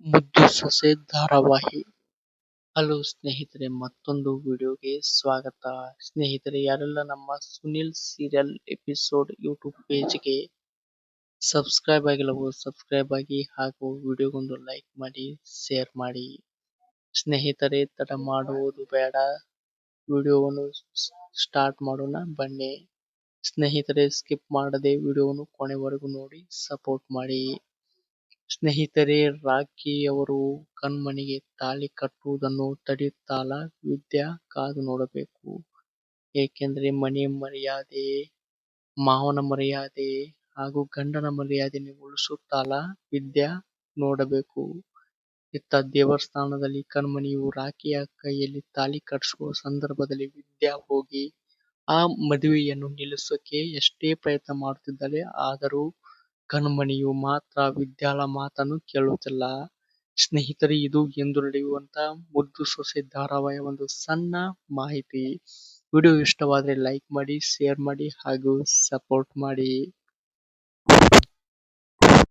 ಮುದ್ದು ಸೊಸೆ ಧಾರಾವಾಹಿ. ಹಲೋ ಸ್ನೇಹಿತರೆ, ಮತ್ತೊಂದು ವಿಡಿಯೋಗೆ ಸ್ವಾಗತ. ಸ್ನೇಹಿತರೆ, ಯಾರೆಲ್ಲ ನಮ್ಮ ಸುನಿಲ್ ಸೀರಿಯಲ್ ಎಪಿಸೋಡ್ ಯೂಟ್ಯೂಬ್ ಪೇಜ್ಗೆ ಸಬ್ಸ್ಕ್ರೈಬ್ ಆಗಿಲ್ಲವೋ ಸಬ್ಸ್ಕ್ರೈಬ್ ಆಗಿ, ಹಾಗೂ ವಿಡಿಯೋಗೊಂದು ಲೈಕ್ ಮಾಡಿ, ಶೇರ್ ಮಾಡಿ. ಸ್ನೇಹಿತರೆ, ತಡ ಮಾಡುವುದು ಬೇಡ, ವಿಡಿಯೋವನ್ನು ಸ್ಟಾರ್ಟ್ ಮಾಡೋಣ ಬನ್ನಿ. ಸ್ನೇಹಿತರೆ, ಸ್ಕಿಪ್ ಮಾಡದೆ ವಿಡಿಯೋವನ್ನು ಕೊನೆವರೆಗೂ ನೋಡಿ ಸಪೋರ್ಟ್ ಮಾಡಿ. ಸ್ನೇಹಿತರೆ, ರಾಖಿ ಅವರು ಕಣ್ಮಣಿಗೆ ತಾಳಿ ಕಟ್ಟುವುದನ್ನು ತಡೆಯುತ್ತಾಳ ವಿದ್ಯಾ? ಕಾದು ನೋಡಬೇಕು. ಏಕೆಂದ್ರೆ ಮನೆ ಮರ್ಯಾದೆ, ಮಾವನ ಮರ್ಯಾದೆ ಹಾಗೂ ಗಂಡನ ಮರ್ಯಾದೆಯನ್ನು ಉಳಿಸುತ್ತಾಳ ವಿದ್ಯಾ? ನೋಡಬೇಕು. ಇತ್ತ ದೇವಸ್ಥಾನದಲ್ಲಿ ಕಣ್ಮಣಿಯು ರಾಖಿಯ ಕೈಯಲ್ಲಿ ತಾಳಿ ಕಟ್ಟಿಸುವ ಸಂದರ್ಭದಲ್ಲಿ ವಿದ್ಯಾ ಹೋಗಿ ಆ ಮದುವೆಯನ್ನು ನಿಲ್ಲಿಸೋಕೆ ಎಷ್ಟೇ ಪ್ರಯತ್ನ ಮಾಡುತ್ತಿದ್ದಾಳೆ. ಆದರೂ ಕಣ್ಮಣಿಯು ಮಾತ್ರ ವಿದ್ಯಾಳ ಮಾತನ್ನು ಕೇಳುತ್ತಿಲ್ಲ. ಸ್ನೇಹಿತರೆ, ಇದು ಎಂದು ನಡೆಯುವಂತ ಮುದ್ದು ಸೊಸೆ ಧಾರಾವಾಹಿಯ ಒಂದು ಸಣ್ಣ ಮಾಹಿತಿ. ವಿಡಿಯೋ ಇಷ್ಟವಾದ್ರೆ ಲೈಕ್ ಮಾಡಿ, ಶೇರ್ ಮಾಡಿ ಹಾಗೂ ಸಪೋರ್ಟ್ ಮಾಡಿ.